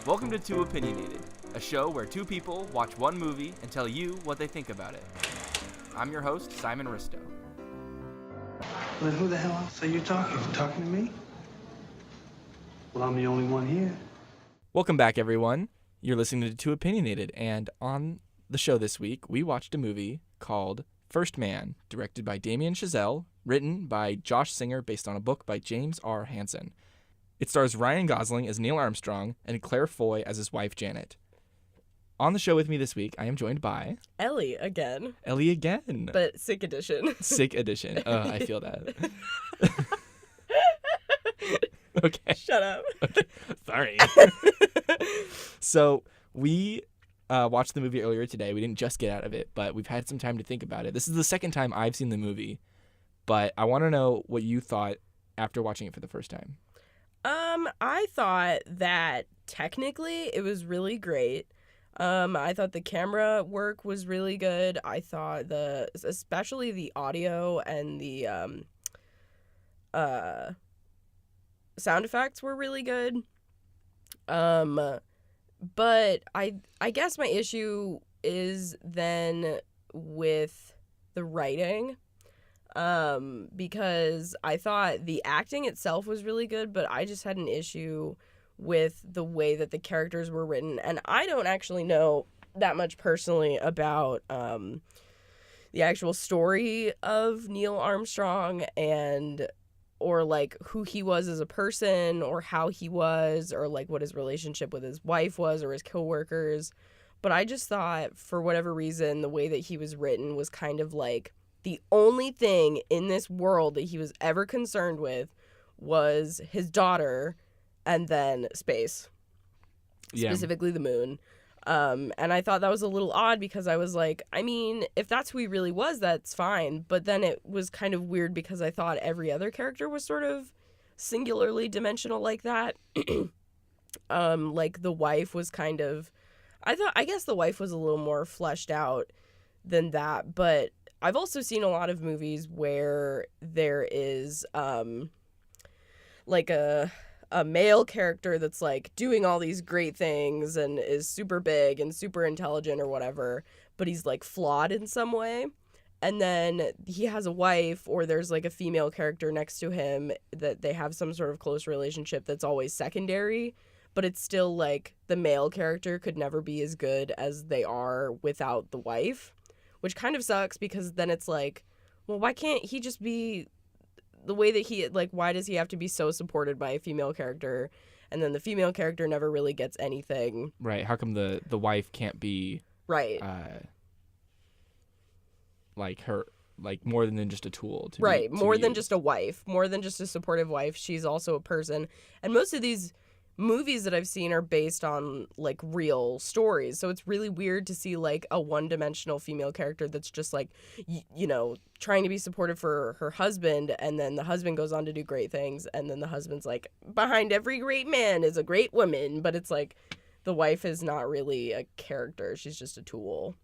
Welcome to Two Opinionated, a show where two people watch one movie and tell you what they think about it. I'm your host, Simon Ristow. Well, who the hell else are you talking to? Talking to me? Well, I'm the only one here. Welcome back, everyone. You're listening to Two Opinionated, and on the show this week, we watched a movie called First Man, directed by Damien Chazelle, written by Josh Singer, based on a book by James R. Hansen. It stars Ryan Gosling as Neil Armstrong and Claire Foy as his wife, Janet. On the show with me this week, I am joined by... Ellie again. Ellie again. But sick edition. Sick edition. I feel that. Okay. Shut up. Okay. Sorry. So we watched the movie earlier today. We didn't just get out of it, but we've had some time to think about it. This is the second time I've seen the movie, but I want to know what you thought after watching it for the first time. I thought that technically it was really great. I thought the camera work was really good. I thought especially the audio and the sound effects were really good. But I guess my issue is then with the writing. Because I thought the acting itself was really good, but I just had an issue with the way that the characters were written. And I don't actually know that much personally about the actual story of Neil Armstrong or like who he was as a person or how he was or like what his relationship with his wife was or his coworkers. But I just thought for whatever reason, the way that he was written was kind of like the only thing in this world that he was ever concerned with was his daughter and then space, specifically the moon. And I thought that was a little odd because I was like, I mean, if that's who he really was, that's fine. But then it was kind of weird because I thought every other character was sort of singularly dimensional like that. Like the wife was kind of, I guess the wife was a little more fleshed out than that, but I've also seen a lot of movies where there is like a male character that's like doing all these great things and is super big and super intelligent or whatever, but he's like flawed in some way. And then he has a wife or there's like a female character next to him that they have some sort of close relationship that's always secondary, but it's still like the male character could never be as good as they are without the wife. Which kind of sucks because then it's like, well, why can't he just be the way that he, like, why does he have to be so supported by a female character? And then the female character never really gets anything. Right. How come the wife can't be... Right. Like her, like more than just a tool. More than just a wife. More than just a supportive wife. She's also a person. And most of these movies that I've seen are based on like real stories, so it's really weird to see like a one-dimensional female character that's just like you know, trying to be supportive for her husband, and then the husband goes on to do great things, and then the husband's like, behind every great man is a great woman, but it's like the wife is not really a character, she's just a tool,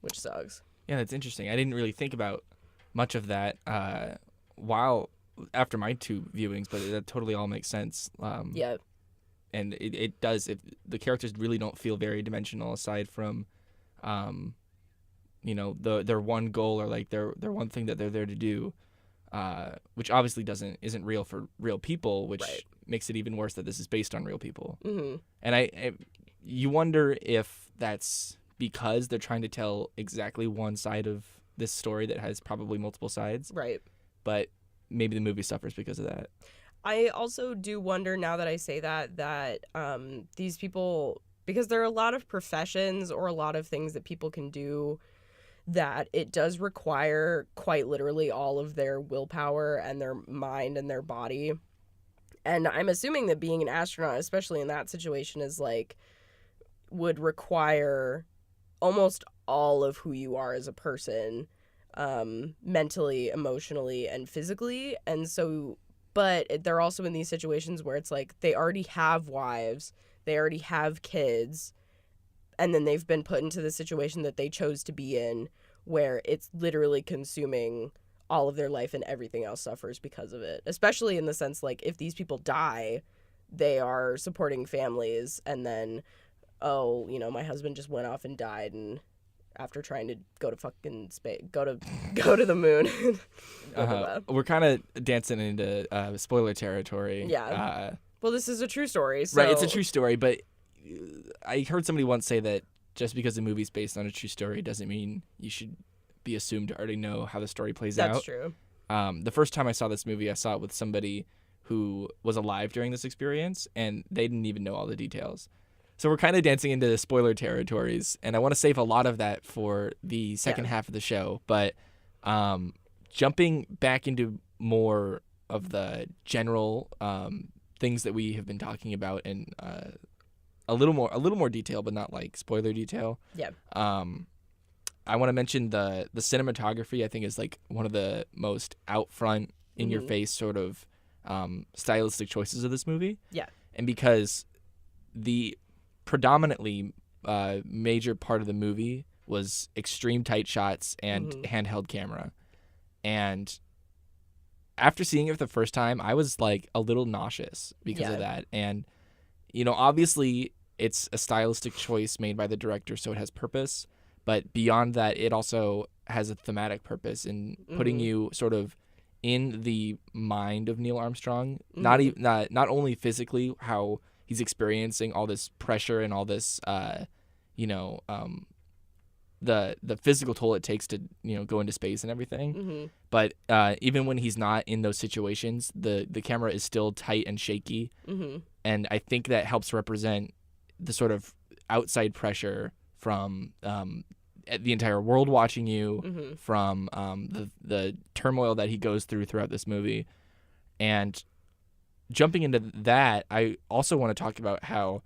which sucks. Yeah, that's interesting. I didn't really think about much of that while after my two viewings, but that totally all makes sense. Yeah. And it does. The characters really don't feel very dimensional aside from, you know, their one goal or like their one thing that they're there to do, which obviously isn't real for real people, which makes it even worse that this is based on real people. Mm-hmm. And you wonder if that's because they're trying to tell exactly one side of this story that has probably multiple sides. Right. But maybe the movie suffers because of that. I also do wonder now that I say that these people, because there are a lot of professions or a lot of things that people can do that it does require quite literally all of their willpower and their mind and their body. And I'm assuming that being an astronaut, especially in that situation, is like would require almost all of who you are as a person, mentally, emotionally, and physically. And so... But they're also in these situations where it's like they already have wives, they already have kids, and then they've been put into the situation that they chose to be in where it's literally consuming all of their life and everything else suffers because of it. Especially in the sense, like, if these people die, they are supporting families, and then, oh, you know, my husband just went off and died, and after trying to go to fucking space, go to the moon. We're kind of dancing into spoiler territory. Yeah. Well, this is a true story. So... Right, it's a true story, but I heard somebody once say that just because the movie's based on a true story doesn't mean you should be assumed to already know how the story plays out. That's true. The first time I saw this movie, I saw it with somebody who was alive during this experience, and they didn't even know all the details. So we're kind of dancing into spoiler territories, and I want to save a lot of that for the second half of the show. But jumping back into more of the general things that we have been talking about in a little more detail, but not like spoiler detail. Yeah. I want to mention the cinematography. I think is like one of the most out front, in your face sort of stylistic choices of this movie. Yeah. And because the predominantly major part of the movie was extreme tight shots and handheld camera. And after seeing it for the first time, I was like a little nauseous because of that. And, you know, obviously it's a stylistic choice made by the director, so it has purpose. But beyond that, it also has a thematic purpose in putting you sort of in the mind of Neil Armstrong, not only physically how he's experiencing all this pressure and all this, the physical toll it takes to, you know, go into space and everything. But even when he's not in those situations, the camera is still tight and shaky. And I think that helps represent the sort of outside pressure from the entire world watching you, from the turmoil that he goes throughout this movie. And jumping into that, I also want to talk about how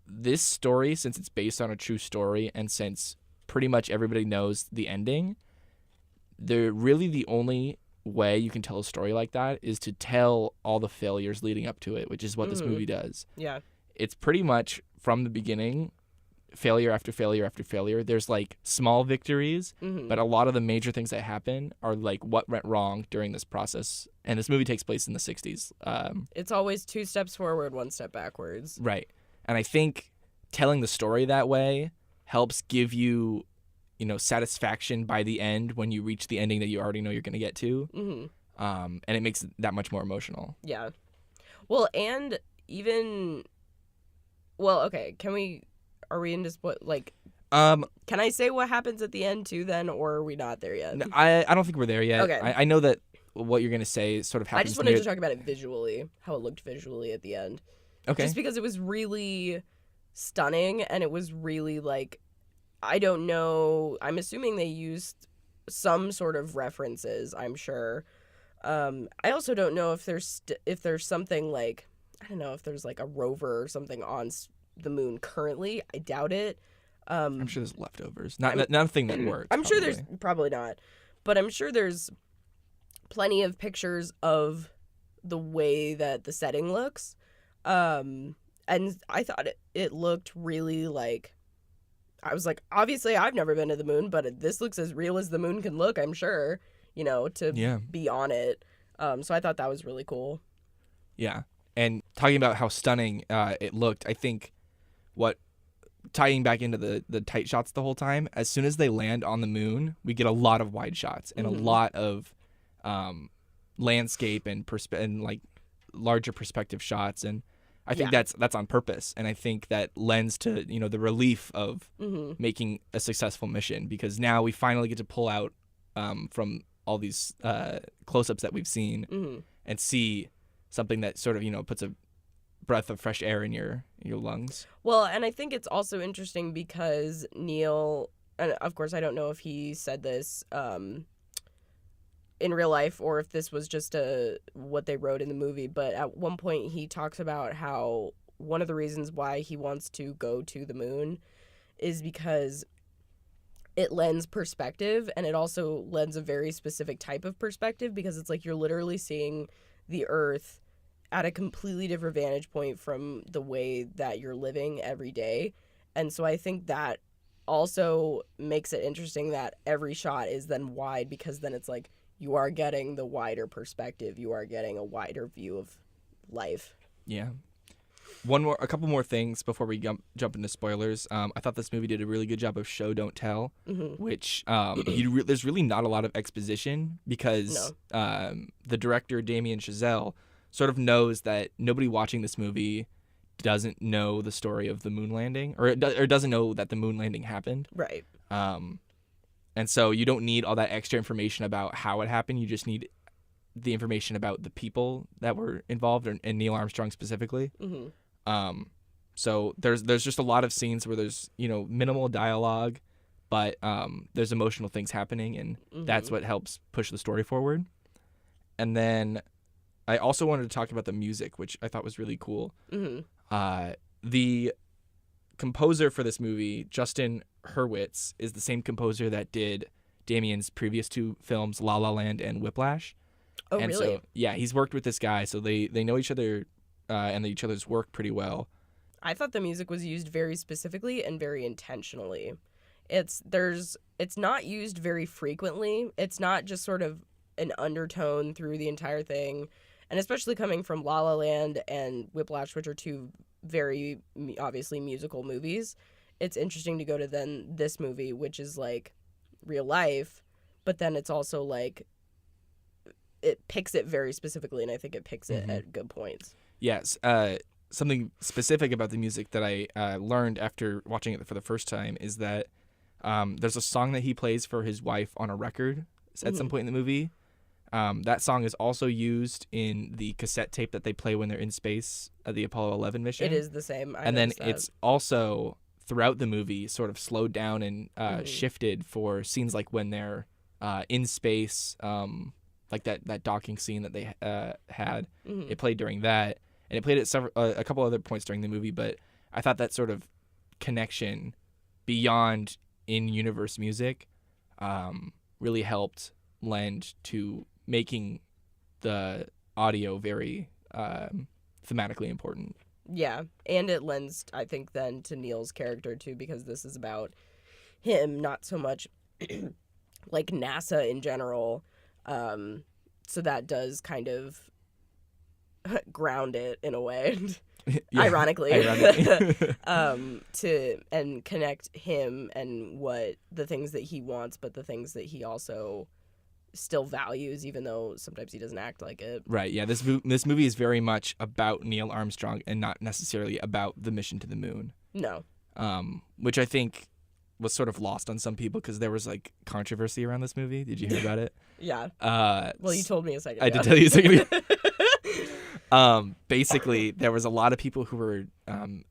this story, since it's based on a true story and since pretty much everybody knows the ending, really the only way you can tell a story like that is to tell all the failures leading up to it, which is what this movie does. Yeah. It's pretty much from the beginning, failure after failure after failure. There's like small victories, but a lot of the major things that happen are like what went wrong during this process. And this movie takes place in the 60s. It's always 2 steps forward, 1 step backwards. Right. And I think telling the story that way helps give you, you know, satisfaction by the end when you reach the ending that you already know you're going to get to. And it makes it that much more emotional. Yeah. Well, and even... Well, okay, are we into can I say what happens at the end too then, or are we not there yet? No, I don't think we're there yet. Okay. I know that what you're going to say sort of happens. I just wanted to talk about it visually, how it looked visually at the end. Okay. Just because it was really stunning, and it was really like, I don't know, I'm assuming they used some sort of references, I'm sure. I also don't know if there's something like, I don't know if there's like a rover or something on the moon currently. I doubt it. I'm sure there's leftovers. Nothing that works. I'm sure there's probably not, but I'm sure there's plenty of pictures of the way that the setting looks. And I thought it looked really like, I was like, obviously I've never been to the moon, but this looks as real as the moon can look, I'm sure, you know, to be on it. So I thought that was really cool. Yeah. And talking about how stunning it looked, I think tying back into the tight shots the whole time, as soon as they land on the moon, we get a lot of wide shots and a lot of landscape and like larger perspective shots. And I think that's on purpose. And I think that lends to, you know, the relief of making a successful mission, because now we finally get to pull out from all these close-ups that we've seen and see something that sort of, you know, puts a breath of fresh air in your lungs. Well, and I think it's also interesting because Neil, and of course I don't know if he said this in real life or if this was just what they wrote in the movie, but at one point he talks about how one of the reasons why he wants to go to the moon is because it lends perspective, and it also lends a very specific type of perspective, because it's like you're literally seeing the Earth at a completely different vantage point from the way that you're living every day. And so I think that also makes it interesting that every shot is then wide, because then it's like you are getting the wider perspective. You are getting a wider view of life. Yeah. A couple more things before we jump into spoilers. I thought this movie did a really good job of show don't tell, which there's really not a lot of exposition because the director Damien Chazelle sort of knows that nobody watching this movie doesn't know the story of the moon landing or doesn't know that the moon landing happened. Right. And so you don't need all that extra information about how it happened. You just need the information about the people that were involved and Neil Armstrong specifically. So there's just a lot of scenes where there's, minimal dialogue, but there's emotional things happening, and that's what helps push the story forward. And then I also wanted to talk about the music, which I thought was really cool. The composer for this movie, Justin Hurwitz, is the same composer that did Damien's previous two films, La La Land and Whiplash. Oh, and really? So, yeah, he's worked with this guy, so they know each other and each other's work pretty well. I thought the music was used very specifically and very intentionally. It's not used very frequently. It's not just sort of an undertone through the entire thing. And especially coming from La La Land and Whiplash, which are two very obviously musical movies, it's interesting to go to then this movie, which is like real life, but then it's also like it picks it very specifically, and I think it picks it at good points. Yes. Something specific about the music that I learned after watching it for the first time is that there's a song that he plays for his wife on a record at some point in the movie. That song is also used in the cassette tape that they play when they're in space at the Apollo 11 mission. It is the same. And then it's also throughout the movie sort of slowed down and shifted for scenes like when they're in space, like that docking scene that they had. It played during that, and it played at a couple other points during the movie. But I thought that sort of connection beyond in-universe music really helped lend to making the audio very thematically important. Yeah, and it lends, I think, then to Neil's character, too, because this is about him, not so much like NASA in general. So that does kind of ground it in a way, ironically, and connect him and what the things that he wants, but the things that he also still values, even though sometimes he doesn't act like it. Right. Yeah. This movie is very much about Neil Armstrong and not necessarily about the mission to the moon. No. Which I think was sort of lost on some people because there was like controversy around this movie. Did you hear about it? Yeah. Well, you told me a second ago. I did tell you a second ago. Basically, there was a lot of people who were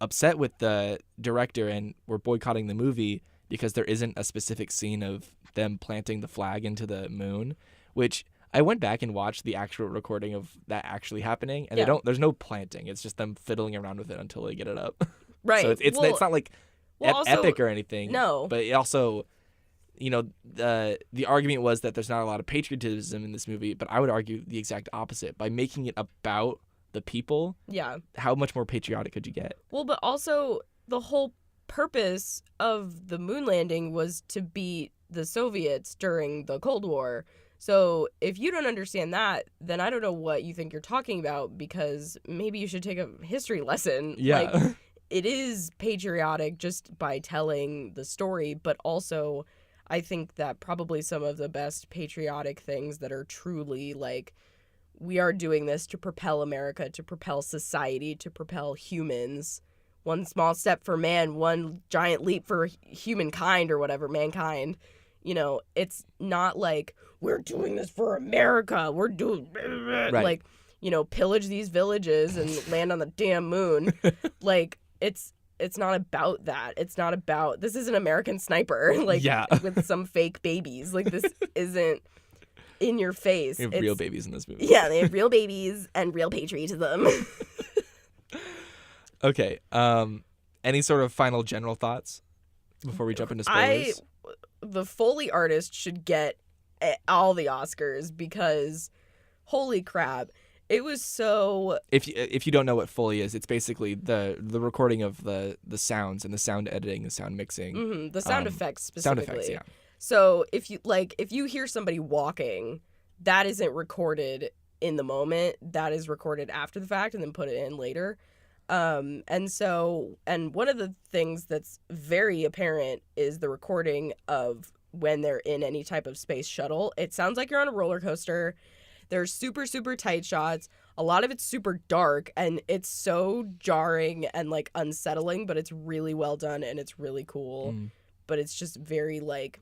upset with the director and were boycotting the movie because there isn't a specific scene of them planting the flag into the moon, which I went back and watched the actual recording of that actually happening, and there's no planting. It's just them fiddling around with it until they get it up. Right. So it's not like epic or anything. No. But it also, the argument was that there's not a lot of patriotism in this movie, but I would argue the exact opposite. By making it about the people, how much more patriotic could you get? Well, but also the whole purpose of the moon landing was to beat the Soviets during the Cold War. So if you don't understand that, then I don't know what you think you're talking about, because maybe you should take a history lesson. Yeah. Like, it is patriotic just by telling the story, but also I think that probably some of the best patriotic things that are truly like, we are doing this to propel America, to propel society, to propel humans. One small step for man, one giant leap for humankind, or whatever, mankind. It's not like, we're doing this for America. We're doing, like, pillage these villages and land on the damn moon. Like, it's not about that. It's not about, this is an American Sniper, like, with some fake babies. Like, this isn't in your face. They have real babies in this movie. Yeah, they have real babies and real patriotism. Okay. Any sort of final general thoughts before we jump into spoilers? The Foley artist should get all the Oscars, because holy crap, it was so... If you don't know what Foley is, it's basically the recording of the sounds and the sound editing, the sound mixing. The sound effects specifically. Sound effects, yeah. So if you hear somebody walking, that isn't recorded in the moment. That is recorded after the fact and then put it in later. And one of the things that's very apparent is the recording of when they're in any type of space shuttle. It sounds like you're on a roller coaster. There's super, super tight shots. A lot of it's super dark, and it's so jarring and, like, unsettling, but it's really well done, and it's really cool. But it's just very, like,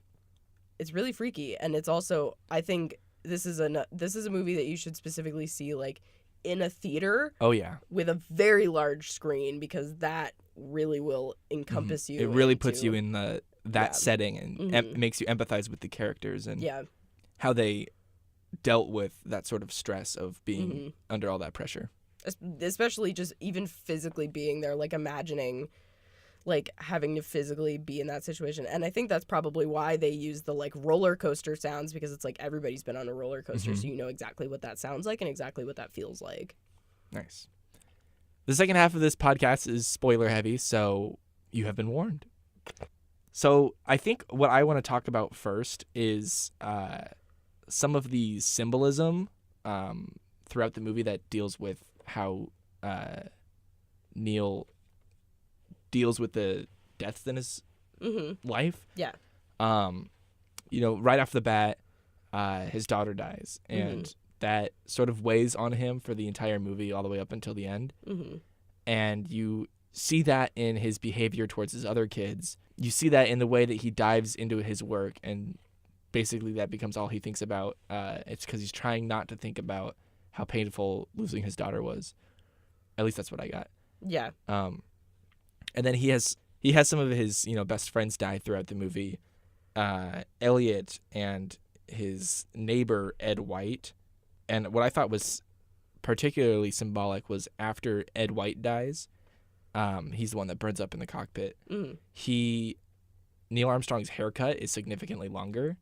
it's really freaky. And it's also, I think this is a movie that you should specifically see, like, in a theater. Oh, yeah. With a very large screen, because that really will encompass you. It really puts you in that setting and makes you empathize with the characters and how they dealt with that sort of stress of being under all that pressure. Especially just even physically being there, like imagining like having to physically be in that situation. And I think that's probably why they use the like roller coaster sounds, because it's like everybody's been on a roller coaster, so you know exactly what that sounds like and exactly what that feels like. Nice. The second half of this podcast is spoiler heavy, so you have been warned. So I think what I want to talk about first is some of the symbolism throughout the movie that deals with how Neil deals with the deaths in his life. Yeah. Right off the bat, his daughter dies, and that sort of weighs on him for the entire movie all the way up until the end. And you see that in his behavior towards his other kids. You see that in the way that he dives into his work, and basically that becomes all he thinks about. It's because he's trying not to think about how painful losing his daughter was. At least that's what I got. Yeah. And then he has some of his best friends die throughout the movie. Elliot and his neighbor Ed White. And what I thought was particularly symbolic was after Ed White dies, he's the one that burns up in the cockpit. Neil Armstrong's haircut is significantly longer.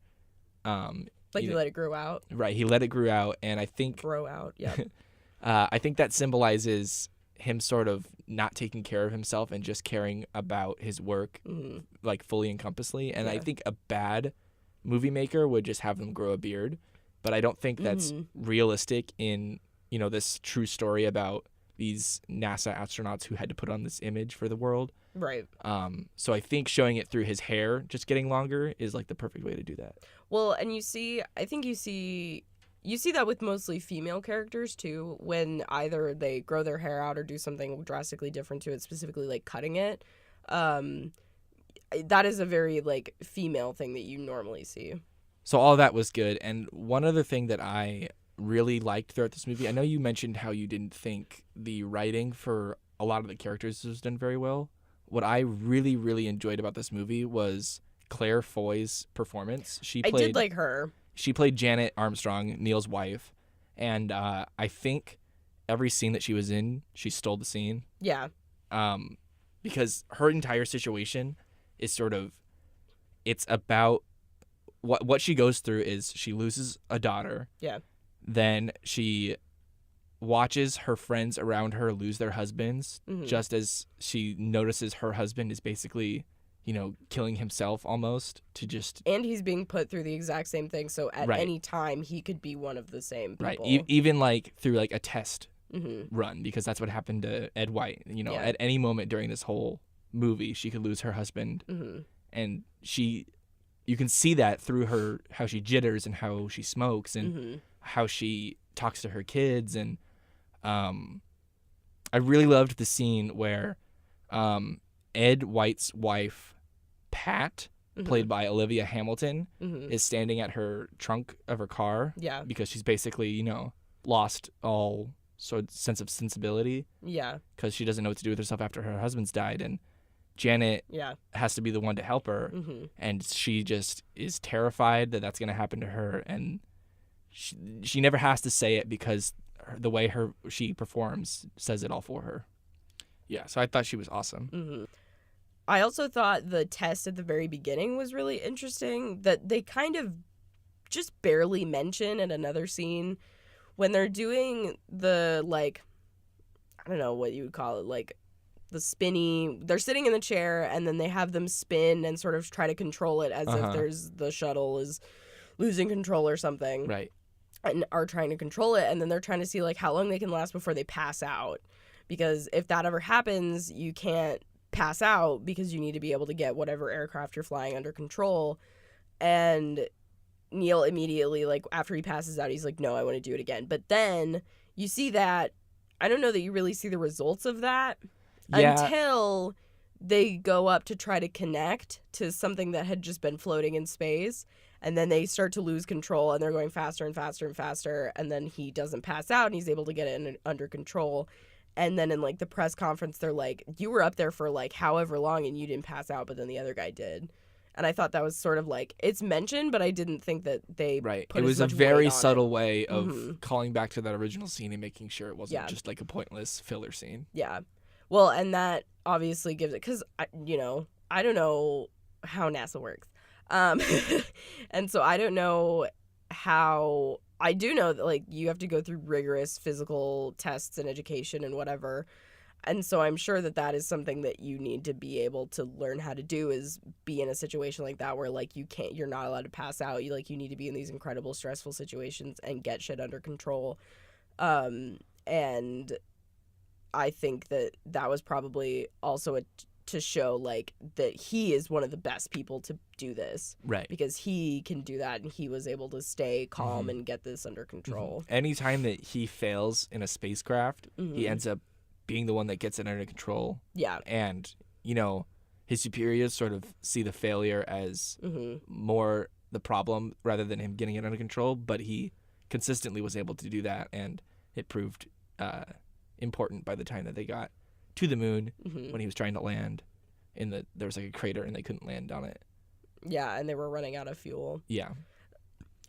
He let it grow out. Right, he let it grow out, and I think grow out. Yeah. I think that symbolizes him sort of not taking care of himself and just caring about his work, like fully encompassly. And I think a bad movie maker would just have them grow a beard, but I don't think that's realistic in this true story about these NASA astronauts who had to put on this image for the world. Right. So I think showing it through his hair just getting longer is like the perfect way to do that. Well, and you see that with mostly female characters too, when either they grow their hair out or do something drastically different to it, specifically like cutting it. That is a very like female thing that you normally see. So all that was good. And one other thing that I really liked throughout this movie, I know you mentioned how you didn't think the writing for a lot of the characters was done very well. What I really, really enjoyed about this movie was Claire Foy's performance. I did like her. She played Janet Armstrong, Neil's wife. And I think every scene that she was in, she stole the scene. Yeah. Because her entire situation is sort of, it's about what she goes through is she loses a daughter. Yeah. Then she watches her friends around her lose their husbands, just as she notices her husband is basically, killing himself almost to just... And he's being put through the exact same thing, so at any time he could be one of the same people. Right, even like through like a test run, because that's what happened to Ed White. At any moment during this whole movie, she could lose her husband. And you can see that through how she jitters and how she smokes and how she talks to her kids. And I really loved the scene where Ed White's wife, Pat, played by Olivia Hamilton, is standing at her trunk of her car. Yeah. Because she's basically, lost all sort of sense of sensibility. Yeah. Because she doesn't know what to do with herself after her husband's died. And Janet has to be the one to help her. And she just is terrified that that's going to happen to her. And she never has to say it because the way she performs says it all for her. Yeah, so I thought she was awesome. I also thought the test at the very beginning was really interesting, that they kind of just barely mention in another scene when they're doing the, like, I don't know what you would call it, like the spinny, they're sitting in the chair and then they have them spin and sort of try to control it as if the shuttle is losing control or something. Right. And are trying to control it, and then they're trying to see like how long they can last before they pass out. because if that ever happens, you can't pass out because you need to be able to get whatever aircraft you're flying under control. And Neil immediately, like, after he passes out, he's like, no, I want to do it again. But then you see that, I don't know that you really see the results of that until they go up to try to connect to something that had just been floating in space. And then they start to lose control, and they're going faster and faster and faster. And then he doesn't pass out, and he's able to get it under control. And then in, like, the press conference, they're like, you were up there for, like, however long, and you didn't pass out, but then the other guy did. And I thought that was sort of like, it's mentioned, but I didn't think that they put it was as much a very weight on subtle it. way of calling back to that original scene and making sure it wasn't just like a pointless filler scene. Yeah. Well, and that obviously gives it, because, you know, I don't know how NASA works. And so I don't know how, I do know that, like, you have to go through rigorous physical tests and education and whatever. And so I'm sure that that is something that you need to be able to learn how to do, is be in a situation like that where, like, you're not allowed to pass out. You need to be in these incredible stressful situations and get shit under control. And I think that was probably also to show, like, that he is one of the best people to do this. Right. Because he can do that, and he was able to stay calm and get this under control. Anytime that he fails in a spacecraft, he ends up being the one that gets it under control. Yeah. And, you know, his superiors sort of see the failure as more the problem rather than him getting it under control. But he consistently was able to do that, and it proved important by the time that they got to the moon when he was trying to land. There was like a crater, and they couldn't land on it. Yeah, and they were running out of fuel. Yeah.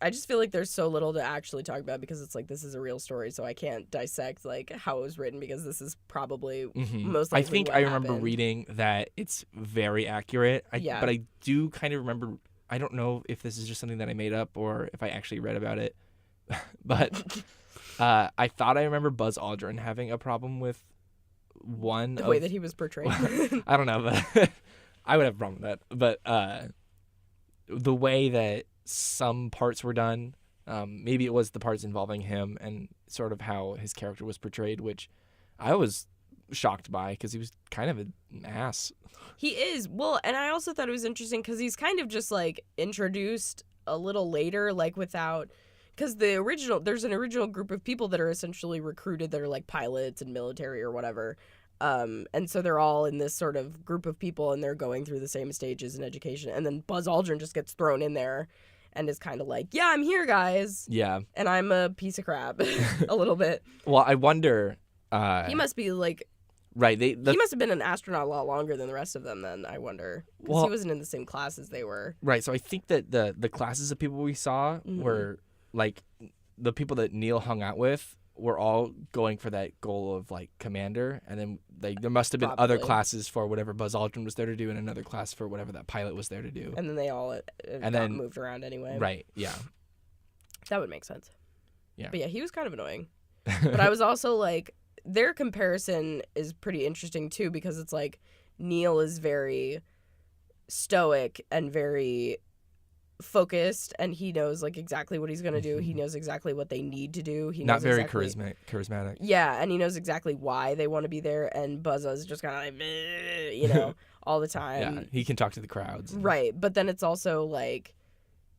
I just feel like there's so little to actually talk about, because it's like, this is a real story, so I can't dissect, like, how it was written, because this is probably most likely I think what I remember happened. reading that it's very accurate. Yeah. But I do kind of remember, I don't know if this is just something that I made up or if I actually read about it, but I thought I remember Buzz Aldrin having a problem with the way that he was portrayed. I don't know, but I would have a problem with that. But the way that some parts were done, maybe it was the parts involving him and sort of how his character was portrayed, which I was shocked by, because he was kind of an ass. He is. Well, and I also thought it was interesting because he's kind of just, like, introduced a little later, like, without, because there's an original group of people that are essentially recruited that are, like, pilots and military or whatever. And so they're all in this sort of group of people, and they're going through the same stages in education. And then Buzz Aldrin just gets thrown in there and is kind of like, yeah, I'm here, guys. Yeah. And I'm a piece of crap a little bit. Well, I wonder. He must be, like, right. he must have been an astronaut a lot longer than the rest of them then, I wonder. Because he wasn't in the same class as they were. Right. So I think that the classes of people we saw were, like, the people that Neil hung out with were all going for that goal of, like, commander, and then there must have been other classes for whatever Buzz Aldrin was there to do, and another class for whatever that pilot was there to do. And then they all got moved around anyway. Right, yeah. That would make sense. Yeah. But yeah, he was kind of annoying. But I was also like, their comparison is pretty interesting too, because it's like Neil is very stoic and very focused, and he knows, like, exactly what he's gonna do. He knows exactly what they need to do. He not knows very exactly, charismatic. Yeah, and he knows exactly why they want to be there. And Buzz is just kind of like, meh, you know, all the time. Yeah, he can talk to the crowds. Right, but then it's also like,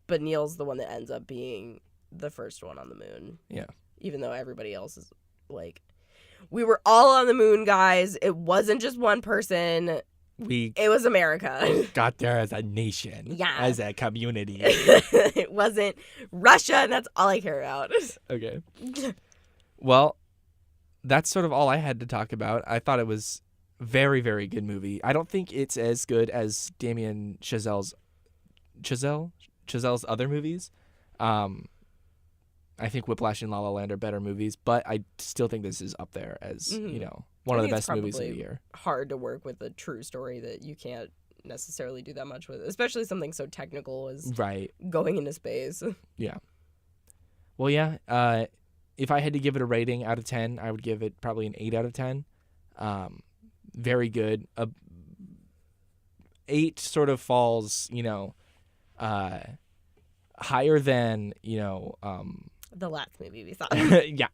but Neil's the one that ends up being the first one on the moon. Yeah, even though everybody else is like, we were all on the moon, guys. It wasn't just one person. It was America. Got there as a nation. Yeah. As a community. It wasn't Russia, and that's all I care about. Okay. Well, that's sort of all I had to talk about. I thought it was very, very good movie. I don't think it's as good as Damien Chazelle's other movies. I think Whiplash and La La Land are better movies, but I still think this is up there as, you know, one of the best movies of the year. Hard to work with a true story that you can't necessarily do that much with, especially something so technical as going into space. Yeah. Well, yeah. If I had to give it a rating out of 10, I would give it probably an 8 out of 10. Very good. 8 sort of falls, you know, higher than, you know, The last movie we saw. Yeah.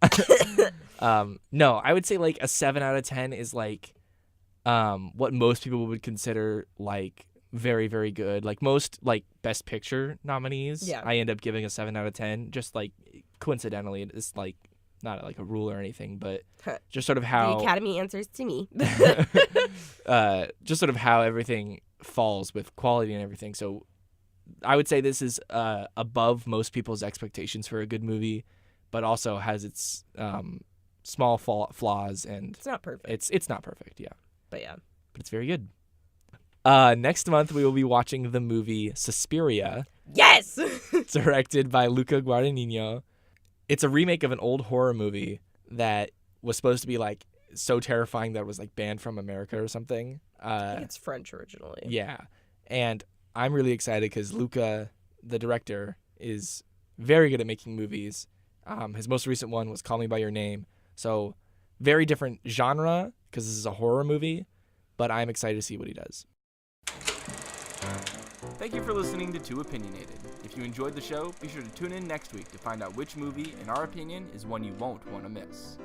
No, I would say like a 7 out of 10 is like what most people would consider like very, very good. Like most like Best Picture nominees, Yeah. I end up giving a 7 out of 10. Just like coincidentally, it's like not like a rule or anything, but just sort of how The Academy answers to me. just sort of how everything falls with quality and everything. So I would say this is above most people's expectations for a good movie, but also has its small flaws, and It's not perfect. it's not perfect, yeah, But yeah. but it's very good. Next month we will be watching the movie Suspiria, Yes! directed by Luca Guadagnino. It's a remake of an old horror movie that was supposed to be like so terrifying that it was like banned from America or something. I think it's French originally. Yeah, and I'm really excited because Luca, the director, is very good at making movies. His most recent one was Call Me By Your Name. So very different genre because this is a horror movie, but I'm excited to see what he does. Thank you for listening to Too Opinionated. If you enjoyed the show, be sure to tune in next week to find out which movie, in our opinion, is one you won't want to miss.